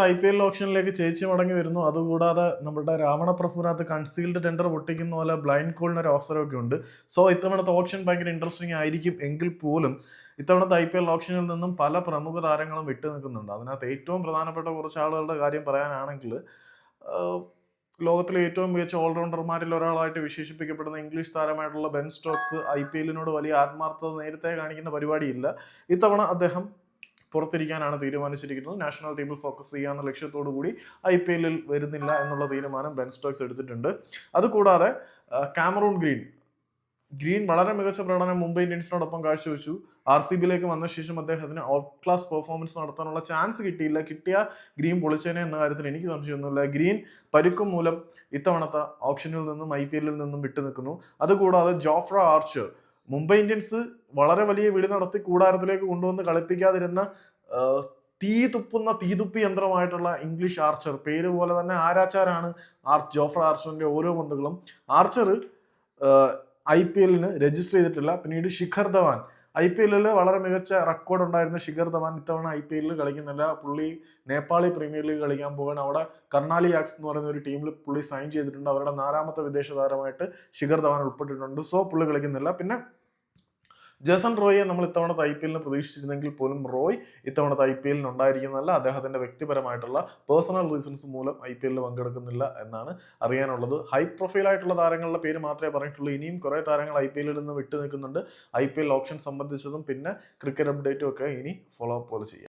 IPL ഓപ്ഷനിലേക്ക് ചേച്ചി മടങ്ങി വരുന്നു. അതുകൂടാതെ നമ്മുടെ രാവണപ്രഭുവിനകത്ത് കൺസീൽഡ് ടെൻഡർ പൊട്ടിക്കുന്ന പോലെ ബ്ലൈൻഡ് കോളിന് ഒരു അവസരമൊക്കെ ഉണ്ട്. സോ ഇത്തവണത്തെ ഓപ്ഷൻ ഭയങ്കര ഇൻട്രസ്റ്റിംഗ് ആയിരിക്കും. എങ്കിൽ പോലും ഇത്തവണത്തെ IPL ഓപ്ഷനിൽ നിന്നും പല പ്രമുഖ താരങ്ങളും വിട്ടു നിൽക്കുന്നുണ്ട്. അതിനകത്ത് ഏറ്റവും പ്രധാനപ്പെട്ട കുറച്ച് ആളുകളുടെ കാര്യം പറയാനാണെങ്കിൽ ലോകത്തിലെ ഏറ്റവും മികച്ച ഓൾറൗണ്ടർമാരിൽ ഒരാളായിട്ട് വിശേഷിപ്പിക്കപ്പെടുന്ന ഇംഗ്ലീഷ് താരമായിട്ടുള്ള ബെൻ സ്റ്റോക്സ് IPL-നോട് വലിയ ആത്മാർത്ഥത നേരത്തെ കാണിക്കുന്ന പരിപാടിയില്ല. ഇത്തവണ അദ്ദേഹം പുറത്തിരിക്കാനാണ് തീരുമാനിച്ചിരിക്കുന്നത്. നാഷണൽ ടീമിൽ ഫോക്കസ് ചെയ്യാവുന്ന ലക്ഷ്യത്തോടു കൂടി IPL-ൽ വരുന്നില്ല എന്നുള്ള തീരുമാനം ബെൻ സ്റ്റോക്സ് എടുത്തിട്ടുണ്ട്. അതുകൂടാതെ കാമറൂൺ ഗ്രീൻ വളരെ മികച്ച പ്രകടനം മുംബൈ ഇന്ത്യൻസിനോടൊപ്പം കാഴ്ചവെച്ചു. RCB-ലേക്ക് വന്ന ശേഷം അദ്ദേഹത്തിന് ഔട്ട് ക്ലാസ് പെർഫോമൻസ് നടത്താനുള്ള ചാൻസ് കിട്ടിയില്ല. കിട്ടിയ ഗ്രീൻ പൊളിച്ചേനെ എന്ന കാര്യത്തിൽ എനിക്ക് സംശയമൊന്നുമില്ല. ഗ്രീൻ പരുക്കും മൂലം ഇത്തവണത്തെ ഓപ്ഷനിൽ നിന്നും IPL-ൽ നിന്നും വിട്ടുനിൽക്കുന്നു. അതുകൂടാതെ ജോഫ്ര ആർച്ചർ, മുംബൈ ഇന്ത്യൻസ് വളരെ വലിയ വിളി നടത്തി കൂടാരത്തിലേക്ക് കൊണ്ടുവന്ന് കളിപ്പിക്കാതിരുന്ന തീതുപ്പി യന്ത്രമായിട്ടുള്ള ഇംഗ്ലീഷ് ആർച്ചർ, പേര് പോലെ തന്നെ ആരാച്ചാരാണ് ജോഫ്ര ആർച്ചറിന്റെ ഓരോ പന്തുകളും. ആർച്ചർ IPL-ന് രജിസ്റ്റർ ചെയ്തിട്ടില്ല. പിന്നീട് ശിഖർ ധവാൻ, IPL-ൽ വളരെ മികച്ച റെക്കോർഡ് ഉണ്ടായിരുന്ന ശിഖർ ധവാൻ ഇത്തവണ IPL-ൽ കളിക്കുന്നില്ല. പുള്ളി നേപ്പാളി പ്രീമിയർ ലീഗ് കളിക്കാൻ പോകാൻ അവിടെ കർണാലി യാക്സ് എന്ന് പറയുന്ന ഒരു ടീമിൽ പുള്ളി സൈൻ ചെയ്തിട്ടുണ്ട്. അവരുടെ 4ാമത്തെ വിദേശ താരമായിട്ട് ശിഖർ ധവാൻ ഉൾപ്പെട്ടിട്ടുണ്ട്. സോ പുള്ളി കളിക്കുന്നില്ല. പിന്നെ ജേസൺ റോയിയെ നമ്മൾ ഇത്തവണത്തെ IPL-ന് പ്രതീക്ഷിച്ചിരുന്നെങ്കിൽ പോലും റോയ് ഇത്തവണത്തെ IPL-ന് ഉണ്ടായിരിക്കുന്നതല്ല. അദ്ദേഹത്തിന്റെ വ്യക്തിപരമായിട്ടുള്ള പേഴ്സണൽ റീസൺസ് മൂലം IPL-ൽ പങ്കെടുക്കുന്നില്ല എന്നാണ് അറിയാനുള്ളത്. ഹൈ പ്രൊഫൈൽ ആയിട്ടുള്ള താരങ്ങളുടെ പേര് മാത്രമേ പറഞ്ഞിട്ടുള്ളൂ. ഇനിയും കുറെ താരങ്ങൾ IPL-ൽ നിന്ന് വിട്ടു നിൽക്കുന്നുണ്ട്. IPL ഓപ്ഷൻ സംബന്ധിച്ചതും പിന്നെ ക്രിക്കറ്റ് അപ്ഡേറ്റും ഒക്കെ ഇനി ഫോളോ അപ്പ് പോലെ ചെയ്യാം.